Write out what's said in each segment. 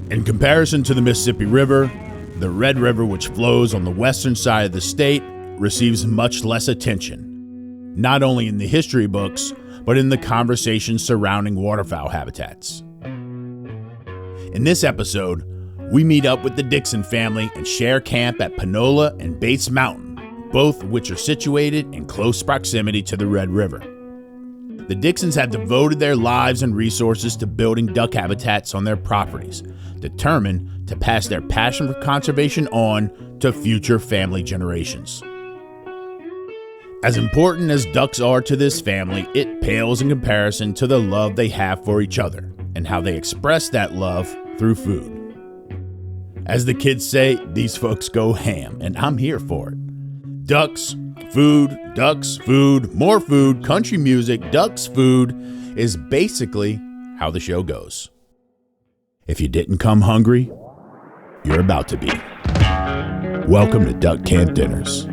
In comparison to the Mississippi River, the Red River, which flows on the western side of the state, receives much less attention, not only in the history books, but in the conversations surrounding waterfowl habitats. In this episode, we meet up with the Dixon family and share camp at Panola and Bates Mountain, both of which are situated in close proximity to the Red River. The Dixons have devoted their lives and resources to building duck habitats on their properties, determined to pass their passion for conservation on to future family generations. As important as ducks are to this family, it pales in comparison to the love they have for each other and how they express that love through food. As the kids say, these folks go ham, and I'm here for it. Ducks, food, more food, country music, ducks, food is basically how the show goes. If you didn't come hungry, you're about to be. Welcome to Duck Camp Dinners.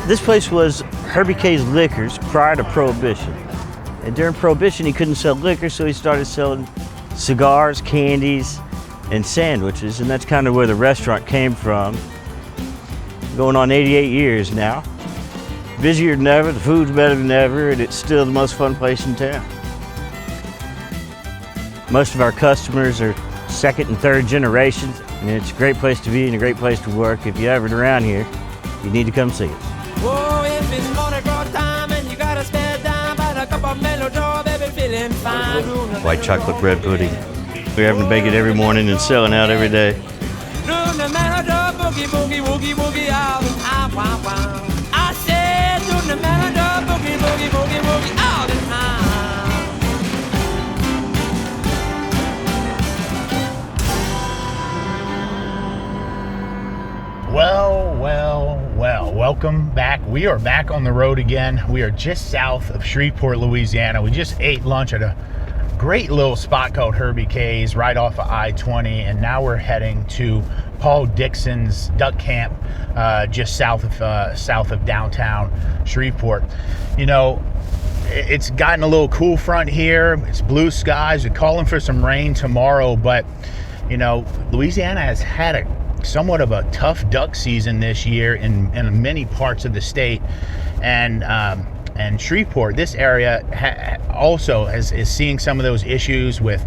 This place was Herbie K's Liquors prior to Prohibition. And during Prohibition, he couldn't sell liquor, so he started selling cigars, candies, and sandwiches, and that's kind of where the restaurant came from. Going on 88 years now. Busier than ever, the food's better than ever, and it's still the most fun place in town. Most of our customers are second and third generations, and it's a great place to be and a great place to work. If you're ever around here, you need to come see us. Whoa, it's been Mardi Gras time and you got a spare dime, but a cup of mellow draw, baby, feeling fine. White chocolate bread pudding. We're having to bake it every morning and selling out every day. Doing the mellow draw, boogie, boogie, woogie, woogie, all the time, wow, wow. I said, doing the mellow draw, boogie, boogie, woogie, woogie, all the time. Well, welcome back. We are back on the road again. We are just south of Shreveport, Louisiana. We just ate lunch at a great little spot called Herbie K's right off of I-20, and now we're heading to Paul Dixon's duck camp just south of downtown Shreveport. You know, it's gotten a little cool front here. It's blue skies. We're calling for some rain tomorrow, but you know, Louisiana has had somewhat of a tough duck season this year in many parts of the state, and Shreveport, this area also is seeing some of those issues with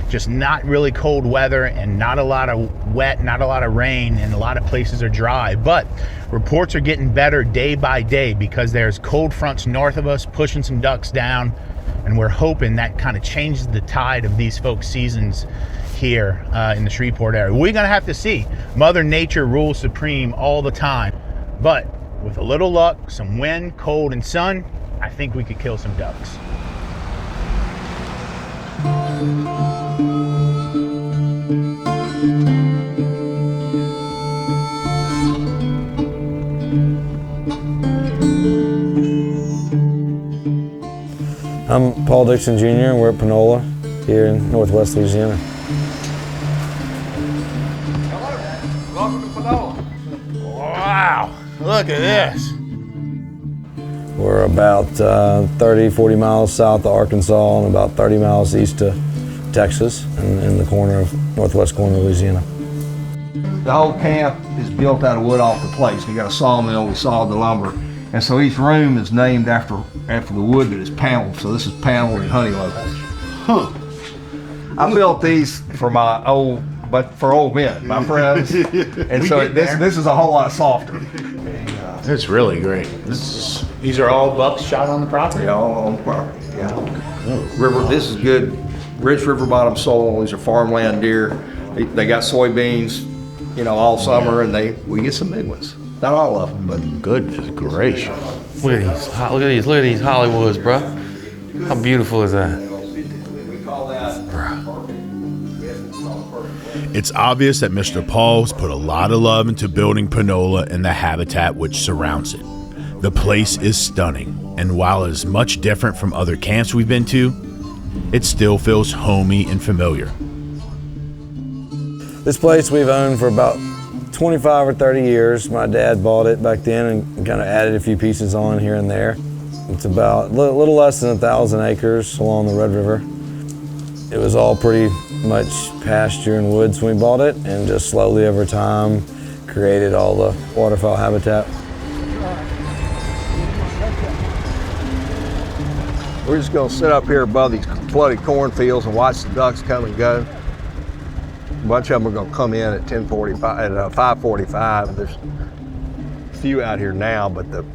just not really cold weather and not a lot of wet, not a lot of rain, and a lot of places are dry. But reports are getting better day by day because there's cold fronts north of us pushing some ducks down, and we're hoping that kind of changes the tide of these folks' seasons here in the Shreveport area. We're gonna have to see. Mother Nature rules supreme all the time, but with a little luck, some wind, cold, and sun, I think we could kill some ducks. I'm Paul Dixon Jr. and we're at Panola here in Northwest Louisiana. Welcome to Panola. Wow, look at this. We're about 30, 40 miles south of Arkansas and about 30 miles east of Texas, and in the corner of northwest corner of Louisiana. The whole camp is built out of wood off the place. We got a sawmill, we sawed the lumber. And so each room is named after the wood that is paneled. So this is paneled in honey locust. Huh. I built these for for old men, my friends. And so this is a whole lot softer. It's really great. These are all bucks shot on the property? Yeah, all on the property, yeah. This is good, rich river bottom soil. These are farmland deer. They got soybeans, all summer, and we get some big ones. Not all of them, but Goodness gracious. Look at these Hollywoods, bro. How beautiful is that? It's obvious that Mr. Paul's put a lot of love into building Panola and the habitat which surrounds it. The place is stunning, and while it is much different from other camps we've been to, it still feels homey and familiar. This place we've owned for about 25 or 30 years. My dad bought it back then and kind of added a few pieces on here and there. It's about a little less than 1,000 acres along the Red River. It was all pretty much pasture and woods when we bought it, and just slowly over time created all the waterfowl habitat. we're just gonna sit up here above these flooded cornfields and watch the ducks come and go. A bunch of them are gonna come in at 5:45. There's a few out here now, but the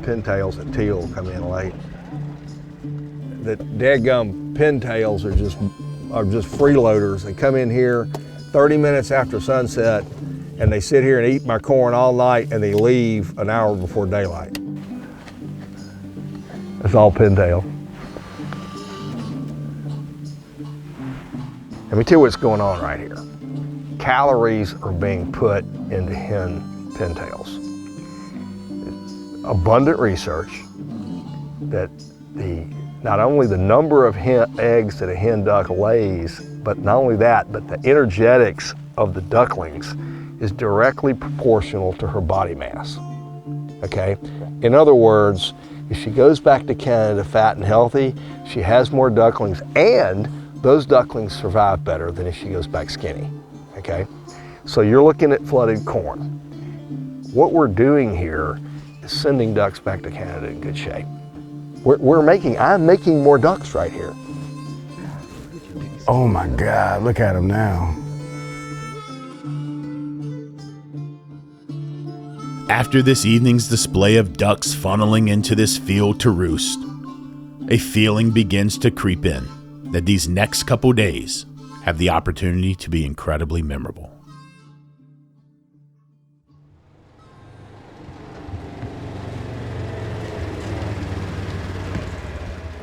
pintails and teal come in late. The dadgum pintails are just freeloaders. They come in here 30 minutes after sunset, and they sit here and eat my corn all night, and they leave an hour before daylight. That's all pintail. Let me tell you what's going on right here. Calories are being put into hen pintails. Abundant research that not only the number of eggs that a hen duck lays, but not only that, but the energetics of the ducklings is directly proportional to her body mass, okay? In other words, if she goes back to Canada fat and healthy, she has more ducklings, and those ducklings survive better than if she goes back skinny, okay? So you're looking at flooded corn. What we're doing here is sending ducks back to Canada in good shape. I'm making more ducks right here. Oh my God, look at them now. After this evening's display of ducks funneling into this field to roost, a feeling begins to creep in that these next couple days have the opportunity to be incredibly memorable.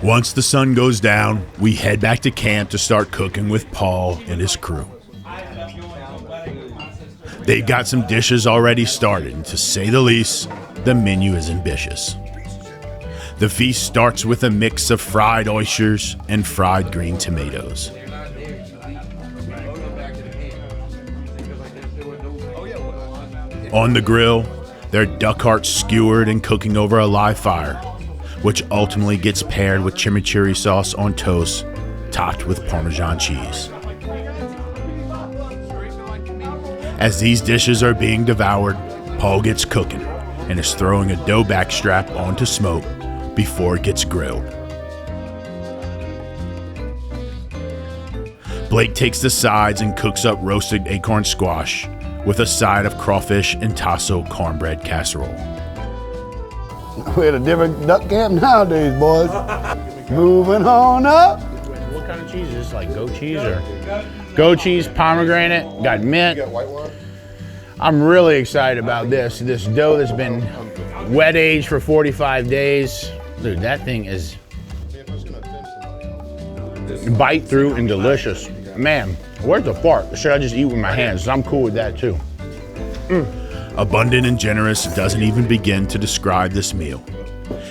Once the sun goes down, we head back to camp to start cooking with Paul and his crew. They've got some dishes already started, and to say the least, the menu is ambitious. The feast starts with a mix of fried oysters and fried green tomatoes. On the grill, there are duck hearts skewered and cooking over a live fire, which ultimately gets paired with chimichurri sauce on toast, topped with Parmesan cheese. As these dishes are being devoured, Paul gets cooking and is throwing a dough backstrap onto smoke before it gets grilled. Blake takes the sides and cooks up roasted acorn squash with a side of crawfish and tasso cornbread casserole. We're at a different duck camp nowadays, boys. Moving on up. What kind of cheese is this? Like goat cheese or goat cheese, pomegranate, got mint. I'm really excited about this. This dough that's been wet aged for 45 days. Dude, that thing is bite through and delicious. Man, where's the fork? Should I just eat with my hands? I'm cool with that too. Abundant and generous doesn't even begin to describe this meal.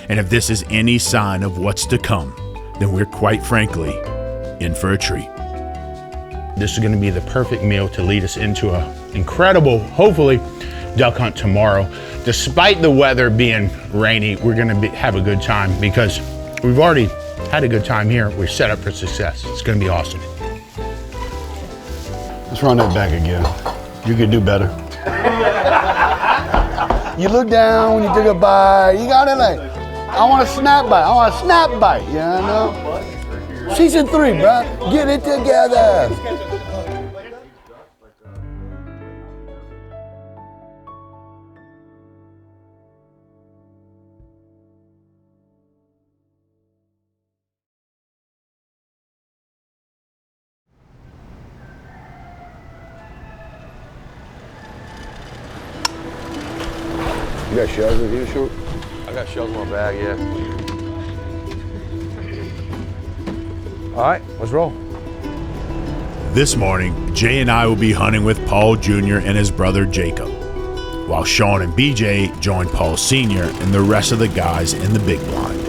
And if this is any sign of what's to come, then we're quite frankly in for a treat. This is going to be the perfect meal to lead us into an incredible, hopefully, duck hunt tomorrow. despite the weather being rainy, we're gonna have a good time because we've already had a good time here. We're set up for success. It's gonna be awesome. Let's run that back again. You could do better. You look down when you take a bite. You got it like, I want a snap bite. I want a snap bite. You know? Season 3, bro. Get it together. You got shells in here, Short? I got shells in my bag, yeah. All right, let's roll. This morning, Jay and I will be hunting with Paul Jr. and his brother Jacob, while Sean and BJ join Paul Sr. and the rest of the guys in the big blind.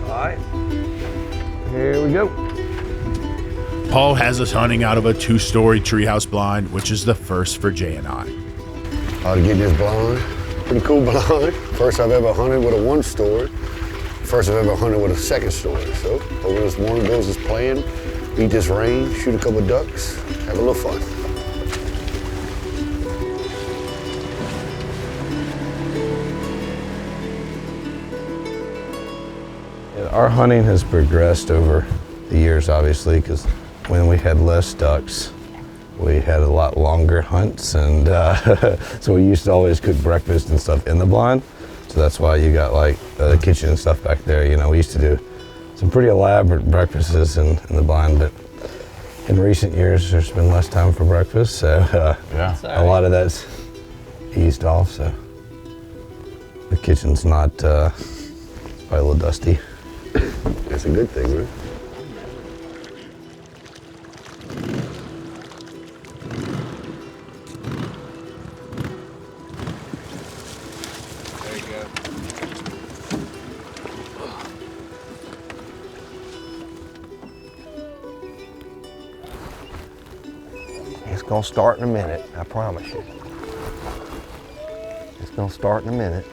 All right, here we go. Paul has us hunting out of a 2-story treehouse blind, which is the first for Jay and I. How to get this blind. Pretty cool blind. First I've ever hunted with a 1-story. First I've ever hunted with a 2nd story. So over this morning goes is playing, beat this rain, shoot a couple ducks, have a little fun. Our hunting has progressed over the years, obviously, because when we had less ducks, we had a lot longer hunts, and so we used to always cook breakfast and stuff in the blind. So that's why you got like the kitchen and stuff back there. You know, we used to do some pretty elaborate breakfasts in the blind, but in recent years, there's been less time for breakfast, so a lot of that's eased off. So the kitchen's not, it's probably a little dusty. That's a good thing, right? It's gonna start in a minute, I promise you. It's gonna start in a minute.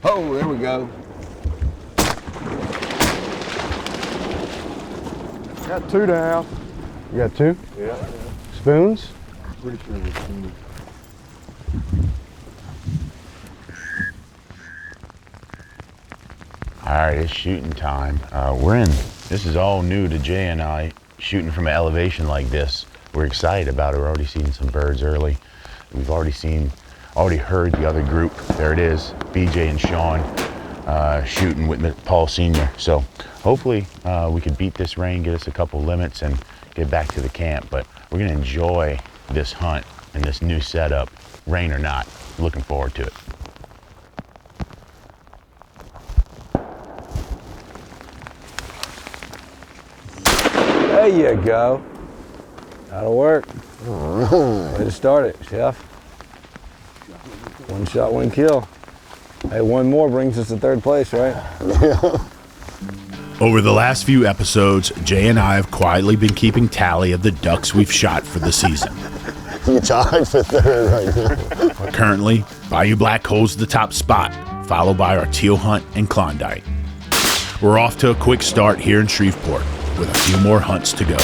Oh, there we go. Got 2 down. You got 2? Yeah. Spoons? Pretty sure it's spoons. All right, it's shooting time. This is all new to Jay and I, shooting from an elevation like this. We're excited about it. We're already seeing some birds early. We've already heard the other group. There it is, BJ and Sean shooting with Paul Sr. So hopefully we could beat this rain, get us a couple limits and get back to the camp. But we're gonna enjoy this hunt and this new setup, rain or not. Looking forward to it. There you go. That'll work. Way to start it, Chef. 1 shot, 1 kill. Hey, 1 more brings us to 3rd place, right? Over the last few episodes, Jay and I have quietly been keeping tally of the ducks we've shot for the season. You're tied for 3rd right now. Currently, Bayou Black holds the top spot, followed by our teal hunt and Klondike. We're off to a quick start here in Shreveport, with a few more hunts to go.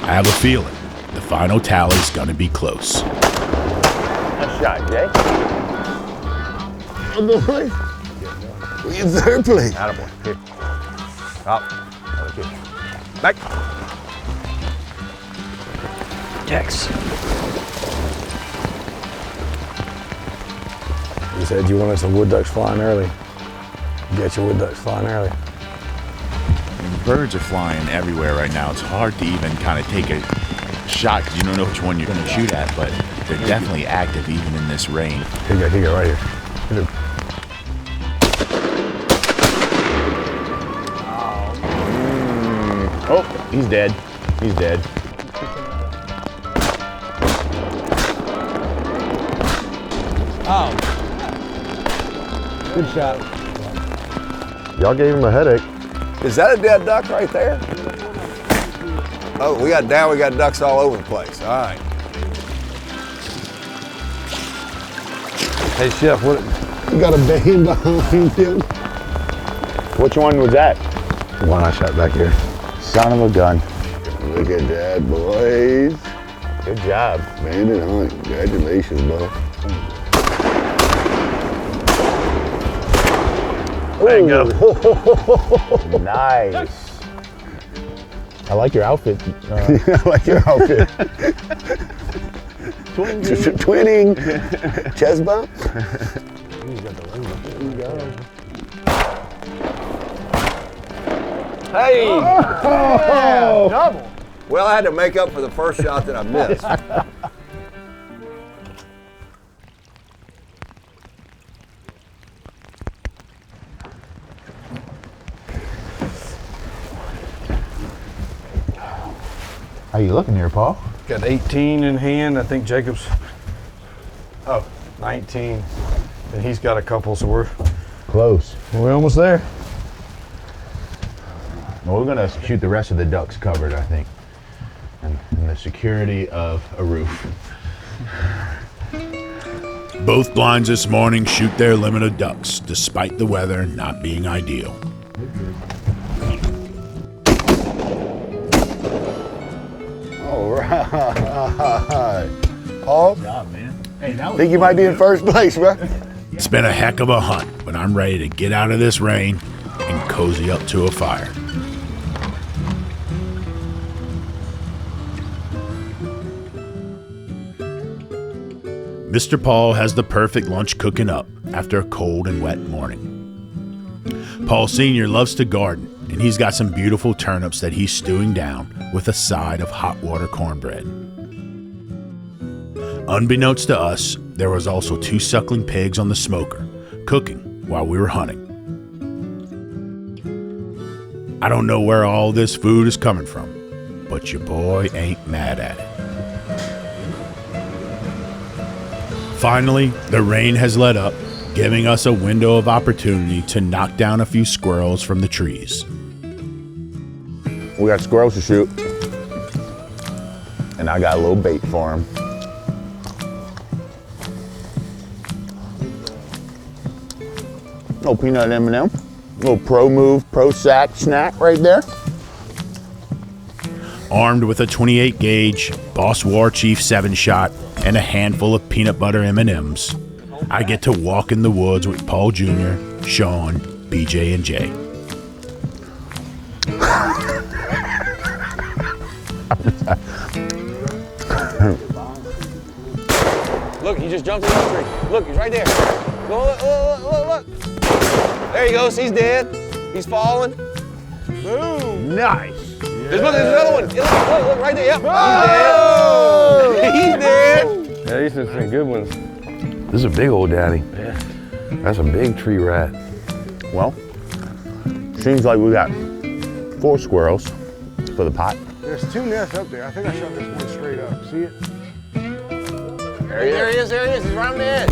I have a feeling the final tally's gonna be close. Nice shot, Jay. Oh boy. We're in 3rd place. Attaboy. Here. Up. Another kick. Back. Tex. You said you wanted some wood ducks flying early. Get your wood ducks flying early. Birds are flying everywhere right now. It's hard to even kind of take a shot because you don't know which one you're going to shoot at, but they're definitely active even in this rain. Here you go, right here. Oh, he's dead. He's dead. Oh. Good shot. Y'all gave him a headache. Is that a dead duck right there? Oh, we got ducks all over the place. All right. Hey, Chef, what? You got a band behind him. Which one was that? The one I shot back here. Son of a gun. Look at that, boys. Good job. Bandit hunt. Congratulations, bro. There you go. Nice. I like your outfit. I like your outfit. Twinning. Chest bump. There you go. Hey! Oh. Double. Well, I had to make up for the first shot that I missed. How you looking here, Paul? Got 18 in hand. I think Jacob's 19, and he's got a couple, so we're Close. almost there. Well, we're gonna shoot the rest of the ducks covered, I think, and the security of a roof. Both blinds this morning shoot their limit of ducks, despite the weather not being ideal. All right. Paul, Good job, man. Hey, that was think you might be in first place, bro. It's been a heck of a hunt, but I'm ready to get out of this rain and cozy up to a fire. Mr. Paul has the perfect lunch cooking up after a cold and wet morning. Paul Sr. loves to garden, and he's got some beautiful turnips that he's stewing down with a side of hot water cornbread. Unbeknownst to us, there was also 2 suckling pigs on the smoker, cooking while we were hunting. I don't know where all this food is coming from, but your boy ain't mad at it. Finally, the rain has let up, giving us a window of opportunity to knock down a few squirrels from the trees. We got squirrels to shoot, and I got a little bait for them. Little peanut M&M, little pro move, pro sack snack right there. Armed with a 28 gauge Boss War Chief 7-shot and a handful of peanut butter M&Ms, I get to walk in the woods with Paul Jr., Sean, BJ, and Jay. Look, he just jumped in the tree. Look, he's right there. Look, look, look, look. There he goes. He's dead. He's falling. Boom. Nice. Look, there's another one. Look, right there. Yep. Oh! He's dead. He's dead. Yeah, these are some good ones. This is a big old daddy. Yeah. That's a big tree rat. Well, seems like we got 4 squirrels for the pot. There's 2 nests up there. I think I shot this one straight up. See it? There he is. There he is. He's right on the edge.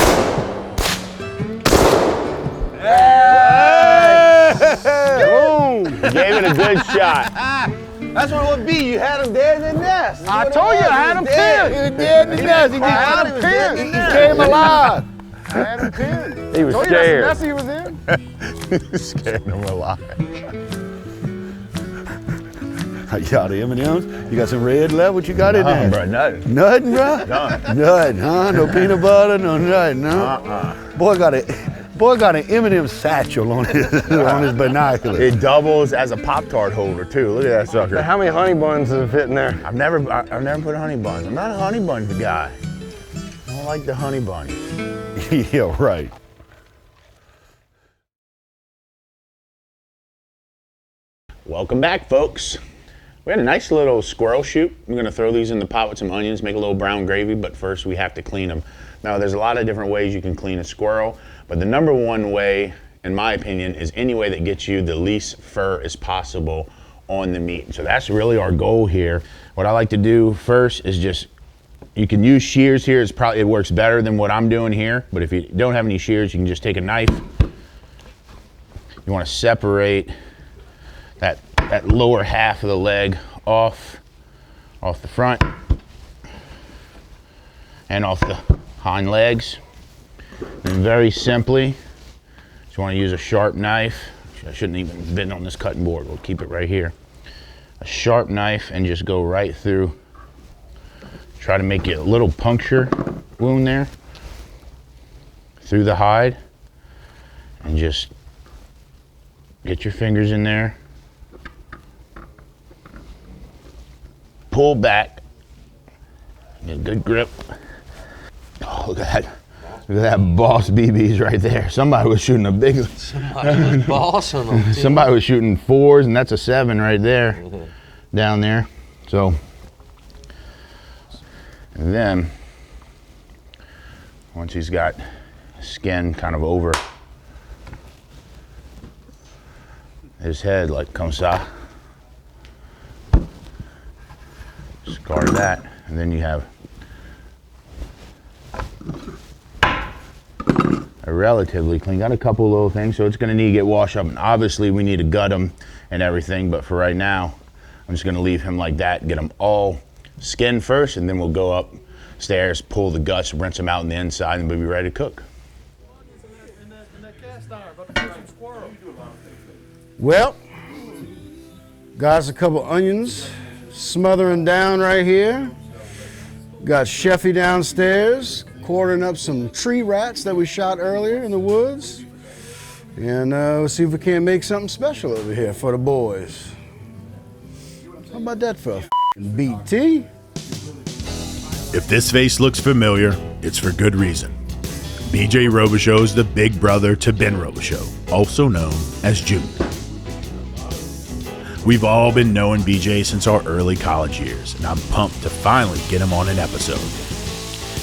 Boom! Gave it a good shot. That's what it would be. You had him dead in the nest. I told you I had him pinned. He was dead in the nest. He had him pinned. He came alive. I had him pinned. He was Told scared. You that's the mess he was in. Scared him alive. You got the M&Ms? You got some red left? What you got in there? Bro, nothing. Nothing, bro? None. Nothing, huh? No peanut butter, no nothing, no? Boy got an M&M satchel on his binoculars. It doubles as a Pop-Tart holder too. Look at that sucker. How many honey buns does it fit in there? I've never put honey buns. I'm not a honey bun guy. I don't like the honey bunnies. Yeah, right. Welcome back, folks. We had a nice little squirrel shoot. We're gonna throw these in the pot with some onions, make a little brown gravy, but first we have to clean them. Now, there's a lot of different ways you can clean a squirrel, but the number one way, in my opinion, is any way that gets you the least fur as possible on the meat. So that's really our goal here. What I like to do first is just You can use shears here. It works better than what I'm doing here. But if you don't have any shears, you can just take a knife. You want to separate that lower half of the leg off the front and off the hind legs. And very simply, just want to use a sharp knife. I shouldn't even been on this cutting board. We'll keep it right here. A sharp knife and just go right through. Try to make it a little puncture wound there through the hide, and just get your fingers in there. Pull back. Get a good grip. Oh, look at that. Look at that boss BBs right there. Somebody was shooting a big one. Somebody was bossing them. Somebody was shooting 4s, and that's a 7 right there, down there. So, and then, once he's got skin kind of over his head, like comme ça, scar that, and then you have a relatively clean. Got a couple little things, so it's going to need to get washed up, and obviously we need to gut him and everything, but for right now I'm just going to leave him like that, get him all skinned first, and then we'll go upstairs, pull the guts, rinse them out on the inside, and we'll be ready to cook. Well, got us a couple onions smothering down right here. Got Chefy downstairs quartering up some tree rats that we shot earlier in the woods. And we'll see if we can't make something special over here for the boys. How about that for a BT? If this face looks familiar, it's for good reason. BJ Robichaux is the big brother to Ben Robichaux, also known as Junior. We've all been knowing BJ since our early college years, and I'm pumped to finally get him on an episode.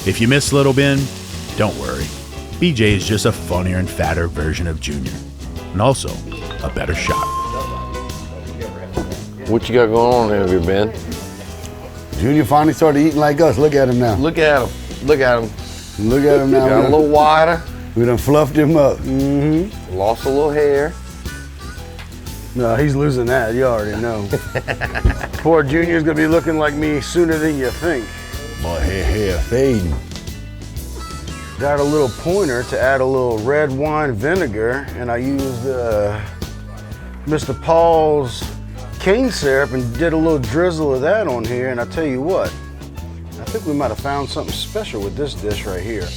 If you miss Little Ben, don't worry. BJ is just a funnier and fatter version of Junior, and also a better shot. What you got going on there, Ben? Junior finally started eating like us. Look at him now. Look at him. Look at him. Look at him now. Got a little wider. We done fluffed him up. Mm-hmm. Lost a little hair. No, he's losing that, you already know. Poor Junior's gonna be looking like me sooner than you think. My hair fading. Got a little pointer to add a little red wine vinegar, and I used Mr. Paul's cane syrup and did a little drizzle of that on here, and I tell you what, I think we might have found something special with this dish right here.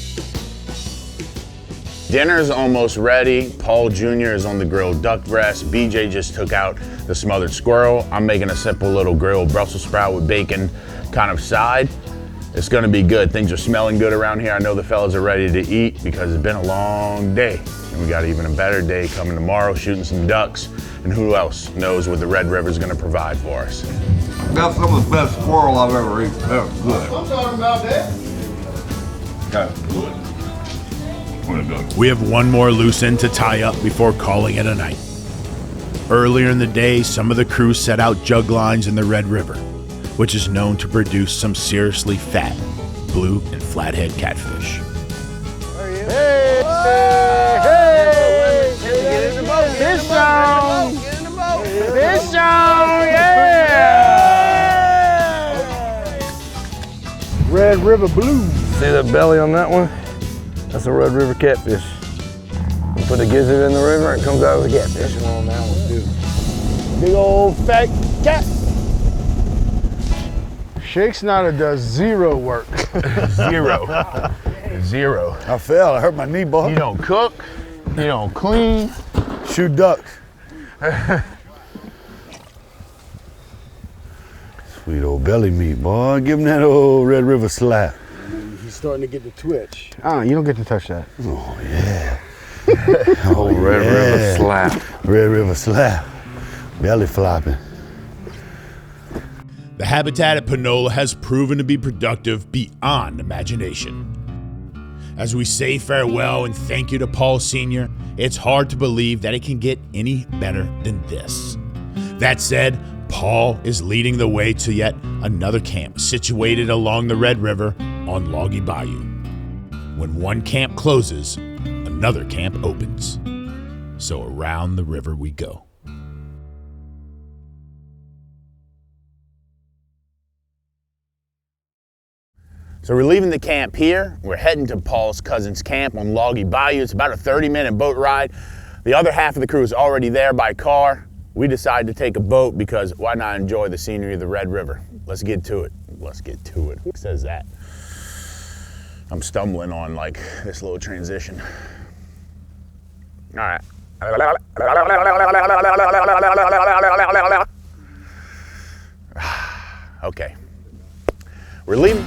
Dinner's almost ready. Paul Jr. is on the grilled duck breast. BJ just took out the smothered squirrel. I'm making a simple little grilled Brussels sprout with bacon kind of side. It's gonna be good. Things are smelling good around here. I know the fellas are ready to eat because it's been a long day. And we got even a better day coming tomorrow, shooting some ducks. And who else knows what the Red River's gonna provide for us. That's some of the best squirrel I've ever eaten. That's good. I'm talking about that. That's good. We have one more loose end to tie up before calling it a night. Earlier in the day, some of the crew set out jug lines in the Red River, which is known to produce some seriously fat blue and flathead catfish. Hey! Hey! Get in the boat. Fish on! Get in the boat. Fish on! Yeah! Red River Blue. See that belly on that one? That's a Red River catfish. You put the gizzard in the river and it comes out with a catfish. On that one too. Big old fat cat. Shake Snyder does zero work. Zero. Zero. I fell. I hurt my knee, boy. You don't cook, you don't clean. Shoot ducks. Sweet old belly meat, boy. Give him that old Red River slap. He's starting to get the twitch. You don't get to touch that. Oh, yeah. Oh, Red River slap. Red River slap. Belly flopping. The habitat at Panola has proven to be productive beyond imagination. As we say farewell and thank you to Paul Sr., it's hard to believe that it can get any better than this. That said, Paul is leading the way to yet another camp situated along the Red River on Loggy Bayou. When one camp closes, another camp opens. So around the river we go. So we're leaving the camp here. We're heading to Paul's cousin's camp on Loggy Bayou. It's about a 30-minute boat ride. The other half of the crew is already there by car. We decided to take a boat because why not enjoy the scenery of the Red River? Let's get to it. Let's get to it. Who says that? I'm stumbling on like this little transition. All right. Okay. We're leaving.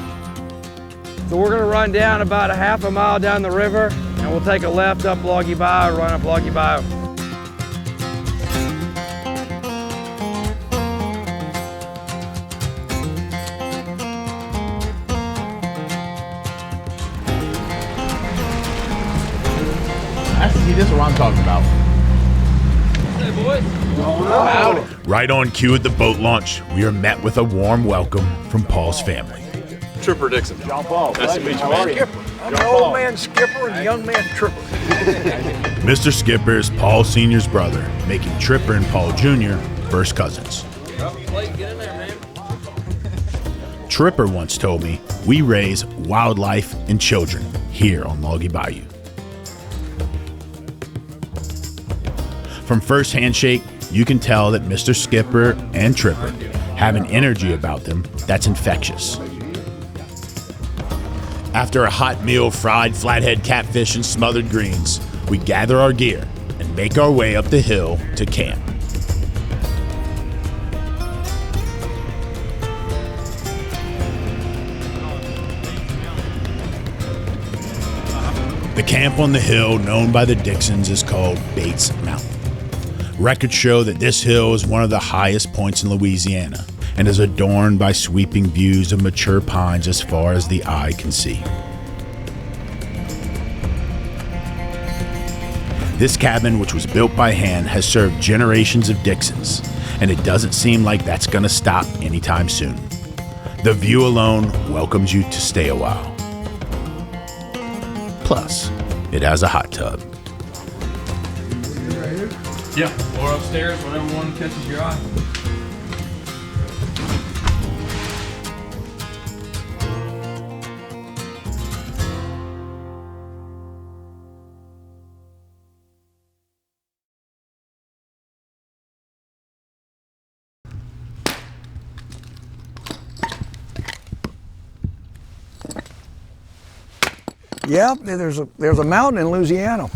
So we're gonna run down about a half a mile down the river, and we'll take a left up Loggy Bayou, run up Loggy Bayou. See, this is what I'm talking about. Hey, boys. Right on cue at the boat launch, we are met with a warm welcome from Paul's family. Tripper Dixon. John Paul. Nice to meet you, man. Skipper. I'm an old man skipper and young man tripper. Mr. Skipper is Paul Sr.'s brother, making Tripper and Paul Jr. first cousins. Tripper once told me we raise wildlife and children here on Loggy Bayou. From first handshake, you can tell that Mr. Skipper and Tripper have an energy about them that's infectious. After a hot meal of fried flathead catfish and smothered greens, we gather our gear and make our way up the hill to camp. The camp on the hill known by the Dixons is called Bates Mountain. Records show that this hill is one of the highest points in Louisiana and is adorned by sweeping views of mature pines as far as the eye can see. This cabin, which was built by hand, has served generations of Dixons, and it doesn't seem like that's going to stop anytime soon. The view alone welcomes you to stay a while. Plus, it has a hot tub. Yeah, or upstairs, whatever one catches your eye. Yeah, there's a mountain in Louisiana.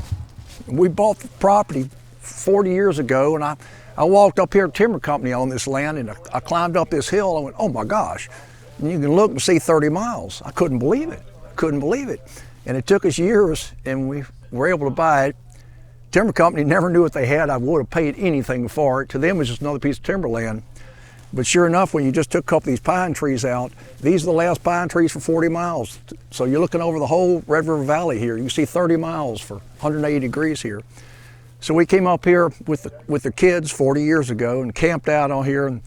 We bought the property 40 years ago, and I walked up here at Timber Company on this land, and I climbed up this hill. I went, oh my gosh. And you can look and see 30 miles. I couldn't believe it. And it took us years, and we were able to buy it. Timber Company never knew what they had. I would have paid anything for it. To them, it was just another piece of timberland. But sure enough, when you just took a couple of these pine trees out, these are the last pine trees for 40 miles. So you're looking over the whole Red River Valley here. You can see 30 miles for 180 degrees here. So we came up here with the kids 40 years ago and camped out on here and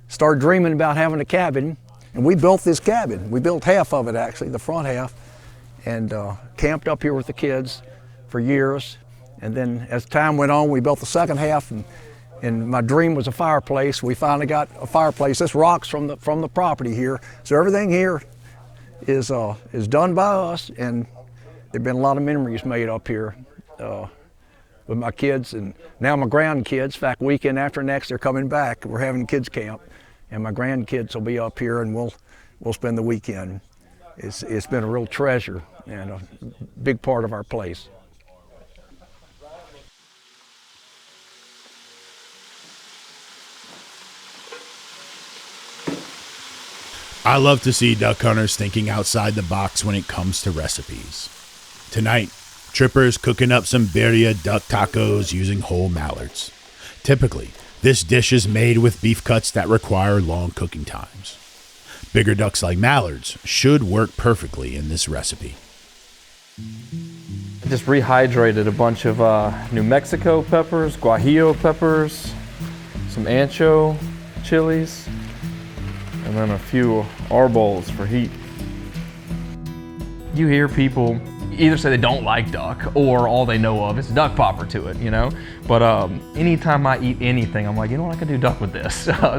started dreaming about having a cabin. And we built this cabin. We built half of it, actually, the front half, and camped up here with the kids for years. And then as time went on, we built the second half, and my dream was a fireplace. We finally got a fireplace. This rock's from the property here. So everything here is done by us, and there've been a lot of memories made up here with my kids and now my grandkids. In fact, weekend after next, they're coming back. We're having kids camp, and my grandkids will be up here, and we'll spend the weekend. It's been a real treasure and a big part of our place. I love to see duck hunters thinking outside the box when it comes to recipes. Tonight, Tripper is cooking up some birria duck tacos using whole mallards. Typically, this dish is made with beef cuts that require long cooking times. Bigger ducks like mallards should work perfectly in this recipe. I just rehydrated a bunch of New Mexico peppers, guajillo peppers, some ancho, chilies, and then a few arbols for heat. You hear people either say they don't like duck or all they know of is duck popper to it, you know? But anytime I eat anything, I'm like, you know what, I can do duck with this.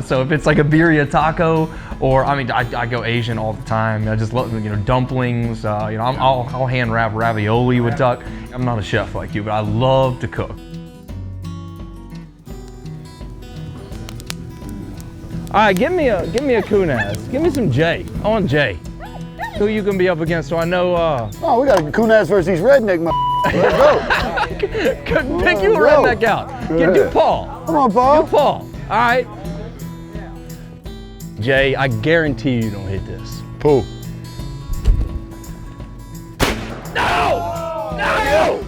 So if it's like a birria taco, or I mean, I go Asian all the time. I just love, you know, dumplings. You know, I'll hand wrap ravioli with duck. I'm not a chef like you, but I love to cook. All right, give me a Kunaz. Give me some Jay. I want Jay. Who you gonna be up against? So I know. Oh, we got Kunaz versus these redneck. Let's go. Pick you a redneck out. Do Paul. Come on, Paul. Do Paul. All right. Jay, I guarantee you don't hit this. Pooh. No!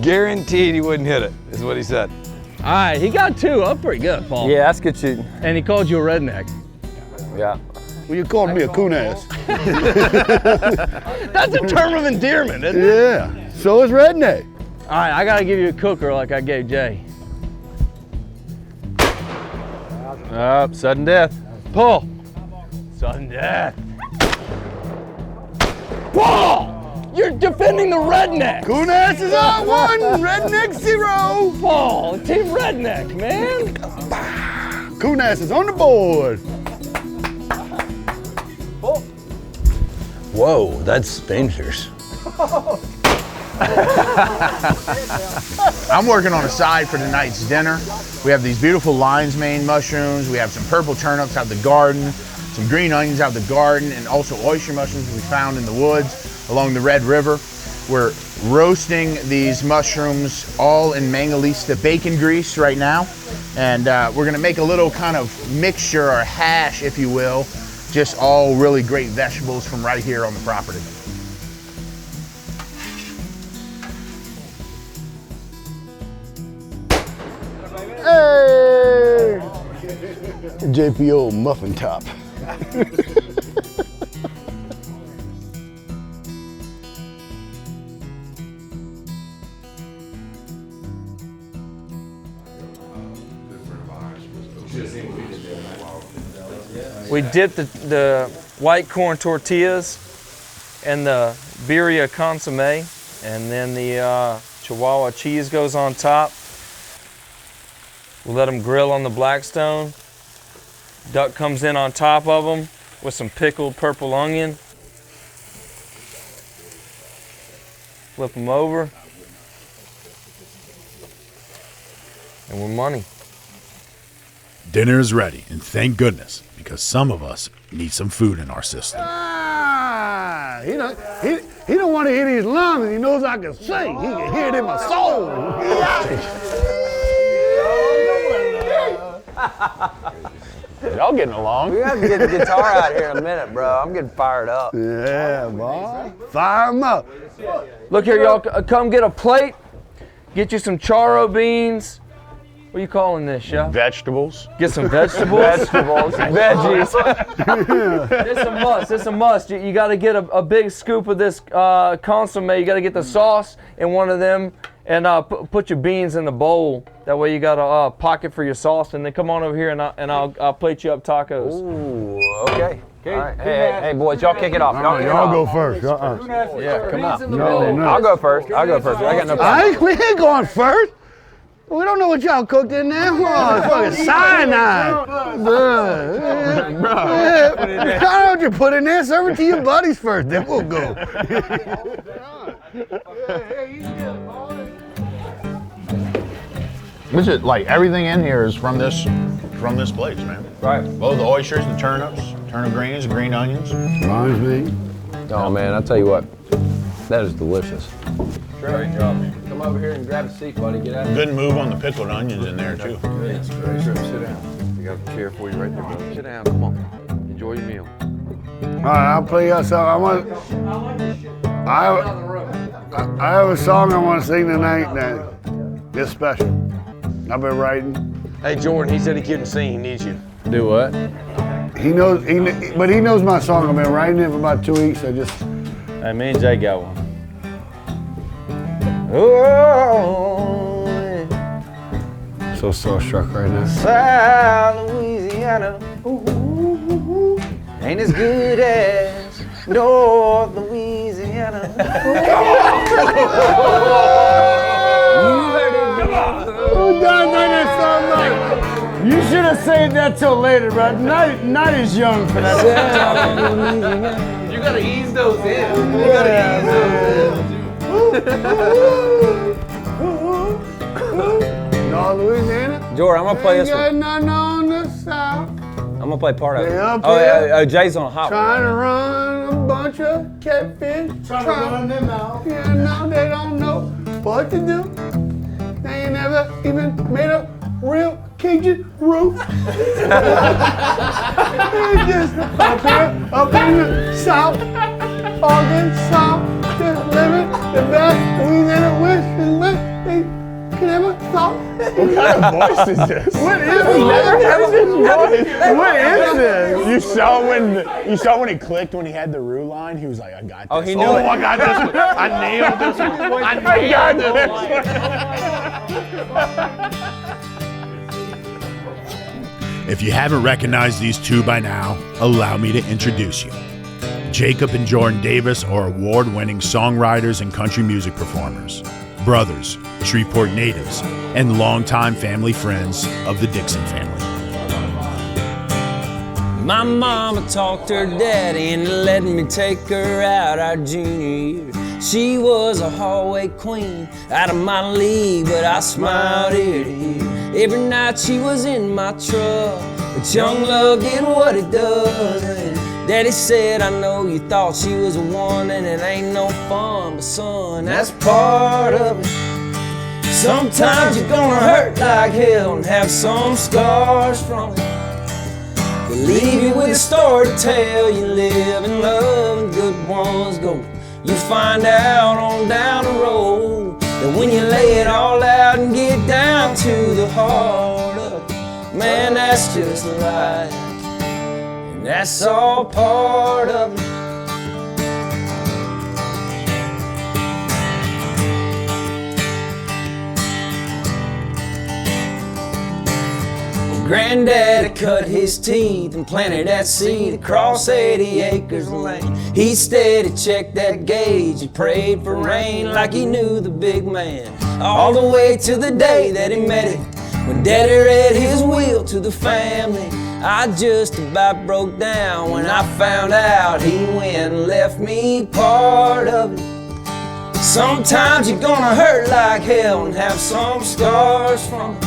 Guaranteed he wouldn't hit it, is what he said. All right, he got 2. Up pretty good, Paul. Yeah, that's good shooting. And he called you a redneck. Yeah. Well, you called me a Kunaz. That's a term of endearment, isn't it? Yeah. So is redneck. All right, I gotta give you a cooker like I gave Jay. Sudden death. Paul. Sudden death. Paul! You're defending the redneck. Kunaz is on 1, redneck 0. Paul, team redneck, man. Kunaz is on the board. Whoa, that's dangerous. I'm working on a side for tonight's dinner. We have these beautiful lion's mane mushrooms. We have some purple turnips out of the garden, some green onions out of the garden, and also oyster mushrooms we found in the woods along the Red River. We're roasting these mushrooms all in Mangalista bacon grease right now. And we're gonna make a little kind of mixture or hash, if you will, just all really great vegetables from right here on the property. Hey! JPO muffin top. We dipped the white corn tortillas and the birria consomme, and then the Chihuahua cheese goes on top. We let them grill on the Blackstone. Duck comes in on top of them with some pickled purple onion. Flip them over. And we're money. Dinner is ready, and thank goodness, because some of us need some food in our system. He don't want to hear these lungs. He knows I can sing. He can hear it in my soul. Y'all getting along. We have to get the guitar out here in a minute, bro. I'm getting fired up. Yeah, boy. Fire him up. Look here, y'all, come get a plate. Get you some charro beans. What are you calling this, Chef? Vegetables. Get some vegetables. Veggies. It's a must. It's a must. You got to get a big scoop of this consomme. You got to get the sauce in one of them, and put your beans in the bowl. That way you got a pocket for your sauce, and then come on over here, and I'll plate you up tacos. Ooh, okay. All right. Hey, boys, y'all kick it off. Y'all go first. Yeah, come on. No. I'll go first. I got no problem. We ain't going first. We don't know what y'all cooked in there. Oh, it's fucking cyanide. I know what you put in there. Serve it to your buddies first, then we'll go. Which is like everything in here is from this place, man. Right. Both the oysters, the turnips, turnip greens, green onions. Reminds me. Oh man, I'll tell you what, that is delicious. Great job. Come over here and grab a seat, buddy. Get out. Good move on the pickled onions in there too. Yes, great. Sit down. We got a chair for you right there, brother. Sit down. Come on. Enjoy your meal. All right, I'll play you something. I have a song I want to sing tonight that is special. I've been writing. Hey Jordan, he said he couldn't sing. He needs you. Do what? He knows my song. I've been writing it for about 2 weeks. Hey, me and Jay got one. So starstruck right now. South Louisiana. Louisiana. Ooh, ain't as good as North Louisiana. You should have saved that till later, bro. Not as young for that. You gotta ease those in. You gotta ease those in. North Louisiana. Jordan, I'm gonna play this Ain't one. got nothing on the south. I'm gonna play part of it. They up Oh, here yeah, Jay's on a hot trying one. to run a bunch of catfish. Trying to run them out. Yeah, no, they don't know what to do. They ain't never even made a real Cajun roof. They just up here, up in the south, Arkansas, just living the best Louisiana wish and what they could ever thought. What kind of voice is this? What is this? You saw when he clicked when he had the Rue line. He was like, "I got this." Oh, he knew it. I got this one. I nailed this one. I got this one. If you haven't recognized these two by now, allow me to introduce you. Jacob and Jordan Davis are award-winning songwriters and country music performers, brothers, Shreveport natives, and longtime family friends of the Dixon family. My mama talked her daddy into letting me take her out our junior year. She was a hallway queen, out of my league, but I smiled ear to ear. Every night she was in my truck, but young love did what it does. And Daddy said, I know you thought she was a one, and it ain't no fun, but son, that's part of it. Sometimes you're gonna hurt like hell and have some scars from it. But leave you with a story to tell. You live and love and good ones go. You find out on down the road that when you lay it all out and get down to the heart of it, man, that's just life, and that's all part of it. Granddaddy cut his teeth and planted that seed across 80 acres of land. He steady checked that gauge, he prayed for rain like he knew the big man. All the way to the day that he met him, when Daddy read his will to the family. I just about broke down when I found out he went and left me part of it. Sometimes you're gonna hurt like hell and have some scars from it.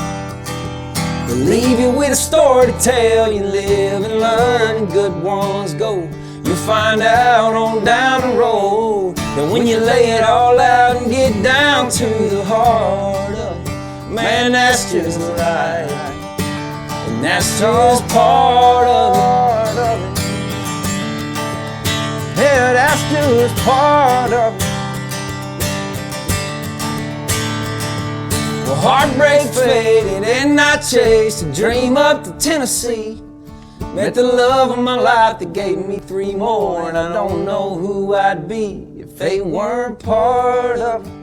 But leave you with a story to tell. You live and learn, and good ones go. You'll find out on down the road that when you lay it all out and get down to the heart of it, man, that's just life, and that's just part of it. Yeah, that's just part of it. Well, heartbreak faded and I chased a dream up to Tennessee. Met the love of my life that gave me 3 more, and I don't know who I'd be if they weren't part of it.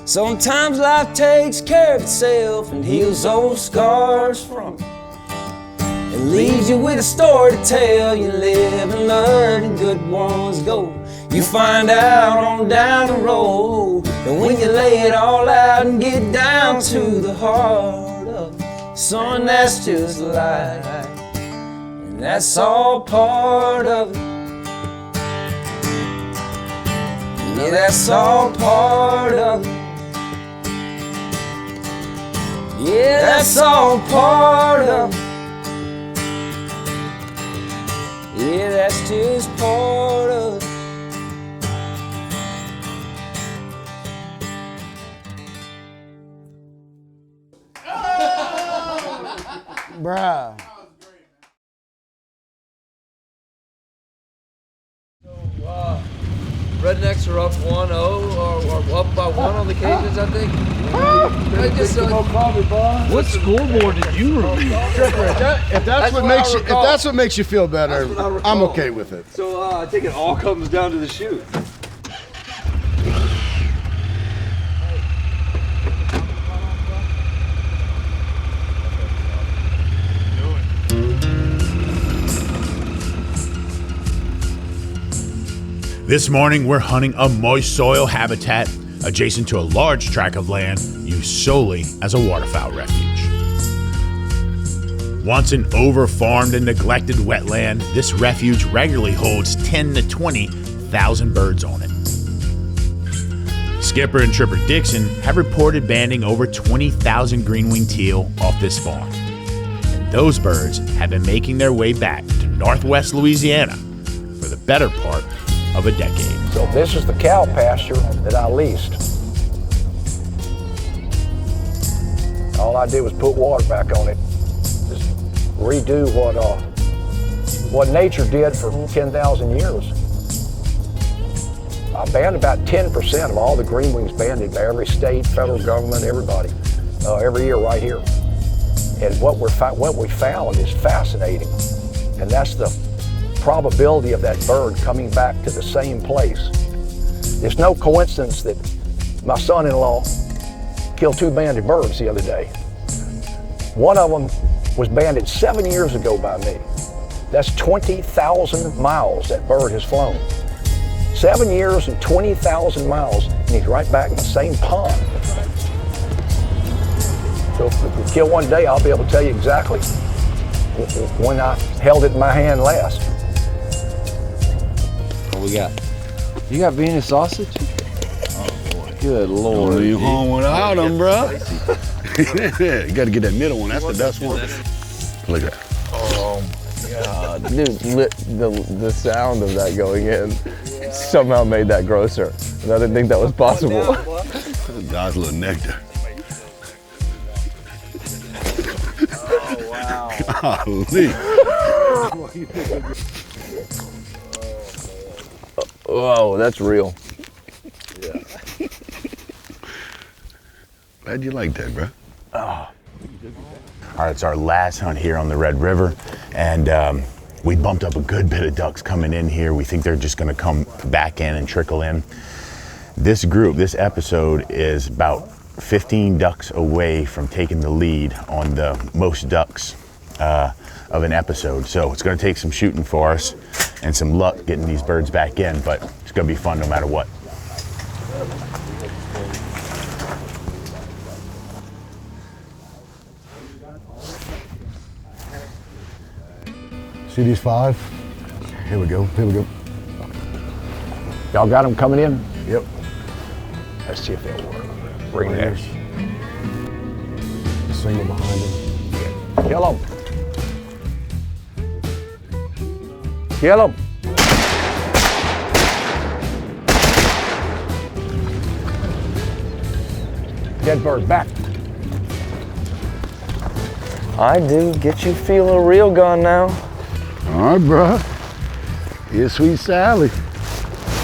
Sometimes life takes care of itself and heals those scars from it, and leaves you with a story to tell. You live and learn, and good ones go. You find out on down the road that when you lay it all out and get down to the heart of it, son, that's just life, and that's all part of it. Yeah, that's all part of it. Yeah, that's all part of it. Yeah, that's just part of it. Bruh. Rednecks are up 1-0 or up by 1 on the Cajuns, I think. What scoreboard did you read? If that's what makes you feel better, I'm okay with it. So I think it all comes down to the shoot. This morning, we're hunting a moist soil habitat adjacent to a large tract of land used solely as a waterfowl refuge. Once an over-farmed and neglected wetland, this refuge regularly holds 10 to 20,000 birds on it. Skipper and Tripper Dixon have reported banding over 20,000 green-winged teal off this farm. And those birds have been making their way back to northwest Louisiana for the better part of a decade. So this is the cow pasture that I leased. All I did was put water back on it. Just redo what nature did for 10,000 years. I banned about 10% of all the green wings banded by every state, federal government, everybody, every year right here. And what we found is fascinating, and that's the probability of that bird coming back to the same place. It's no coincidence that my son-in-law killed 2 banded birds the other day. One of them was banded 7 years ago by me. That's 20,000 miles that bird has flown. 7 years and 20,000 miles, and he's right back in the same pond. So if we kill one day, I'll be able to tell you exactly when I held it in my hand last. What we got? You got Vienna sausage? Oh boy. Good Lord. Don't leave home without them, bro. You gotta get that middle one. That's the best one. Look at that. Oh my God. Dude, the sound of that going in somehow made that grosser. And I didn't think that was possible. God's little nectar. Oh, wow. Golly. Whoa, that's real. Yeah. Glad you like that, bro. Oh. All right, it's our last hunt here on the Red River, and we bumped up a good bit of ducks coming in here. We think they're just gonna come back in and trickle in. This group, this episode is about 15 ducks away from taking the lead on the most ducks of an episode. So it's gonna take some shooting for us and some luck getting these birds back in, but it's gonna be fun no matter what. See these 5? Here we go, here we go. Y'all got them coming in? Yep. Let's see if they'll work. Bring it in. Single behind him. Kill them. Kill them. Dead bird, back. I do get you feel a real gun now. All right, bro. Here's Sweet Sally.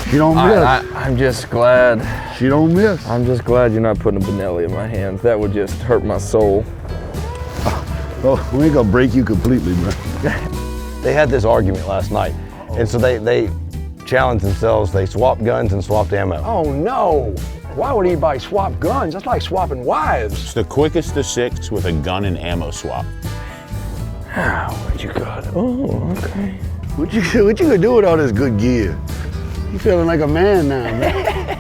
She don't miss. I'm just glad. She don't miss. I'm just glad you're not putting a Benelli in my hands. That would just hurt my soul. Oh, we ain't gonna break you completely, bro. They had this argument last night, and so they challenged themselves. They swapped guns and swapped ammo. Oh no! Why would anybody swap guns? That's like swapping wives. It's the quickest to 6 with a gun and ammo swap. What you got? Oh, okay. What you gonna do with all this good gear? You feeling like a man now, man.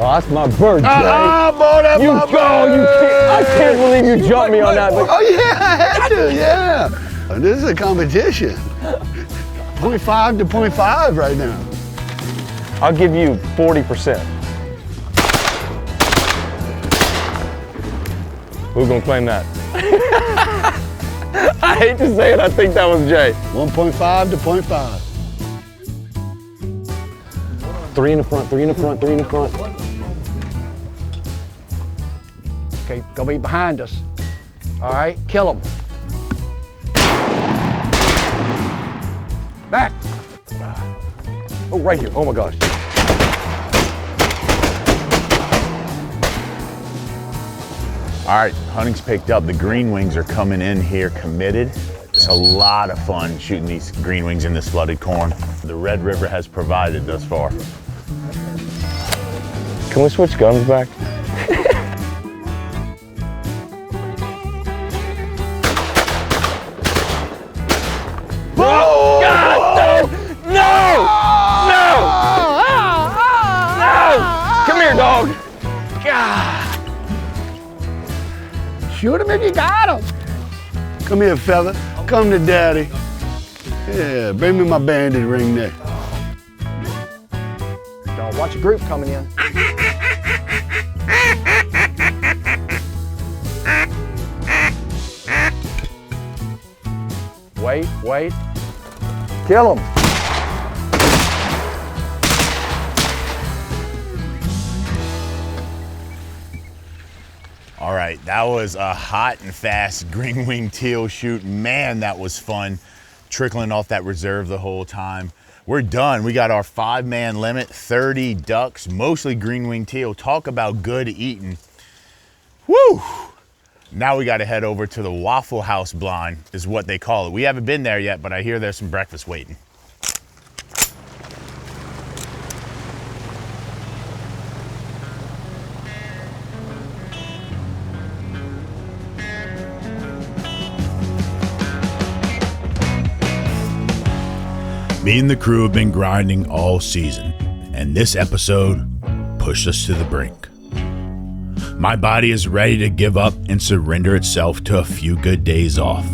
Oh, that's my bird, Jay. Boy, that's You my go, I can't believe you jumped me on that. But Oh yeah, I had to, yeah. This is a competition. 0.5 to 0.5 right now. I'll give you 40%. Who's gonna claim that? I hate to say it, I think that was Jay. 1.5 to 0.5. 3 in the front, 3 in the front, 3 in the front. Okay, gonna be behind us. All right, kill them. Back. Oh, right here. Oh my gosh. All right, hunting's picked up. The green wings are coming in here committed. It's a lot of fun shooting these green wings in this flooded corn. The Red River has provided thus far. Can we switch guns back? Oh! God, no! God. Shoot him if you got him. Come here, fella. Come to daddy. Yeah, bring me my bandit ring there. Don't watch a group coming in. Wait. Kill him. All right, that was a hot and fast green-winged teal shoot. Man, that was fun, trickling off that reserve the whole time. We're done. We got our 5-man limit, 30 ducks, mostly green-winged teal. Talk about good eating. Woo! Now we got to head over to the Waffle House blind, is what they call it. We haven't been there yet, but I hear there's some breakfast waiting. Me and the crew have been grinding all season, and this episode pushed us to the brink. My body is ready to give up and surrender itself to a few good days off.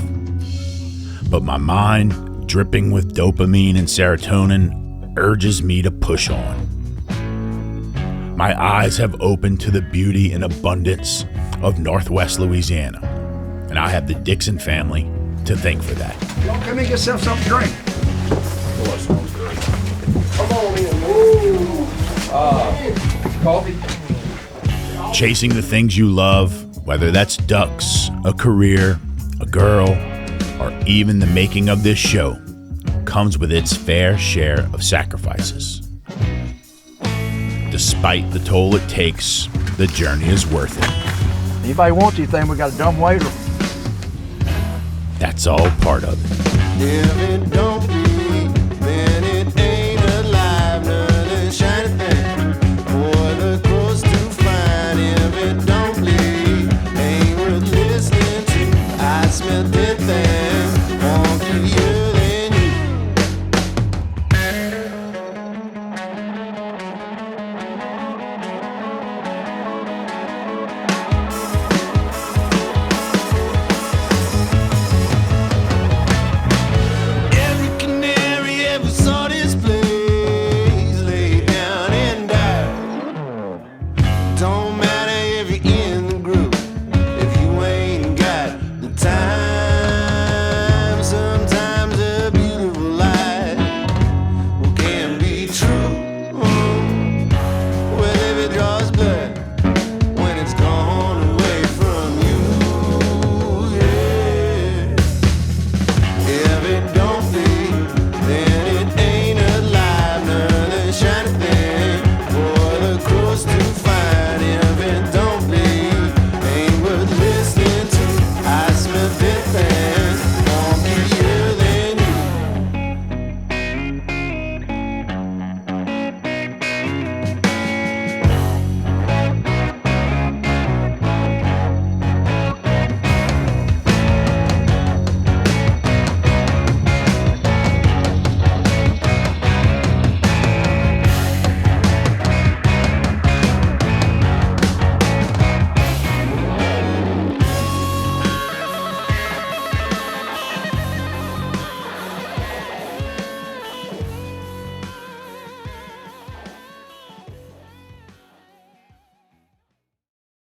But my mind, dripping with dopamine and serotonin, urges me to push on. My eyes have opened to the beauty and abundance of Northwest Louisiana, and I have the Dixon family to thank for that. Y'all come and get yourself something to drink. Come on in. Woo. Coffee. Chasing the things you love, whether that's ducks, a career, a girl, or even the making of this show, comes with its fair share of sacrifices. Despite the toll it takes, the journey is worth it. Anybody wants anything, we got a dumb waiter. That's all part of it. If it don't be, then it ain't alive, nothing shiny thing. For the crows to find, if it don't bleed, ain't worth listening to. I smell dead things, won't give you than you. Every canary ever saw this place, lay down and died. Don't matter.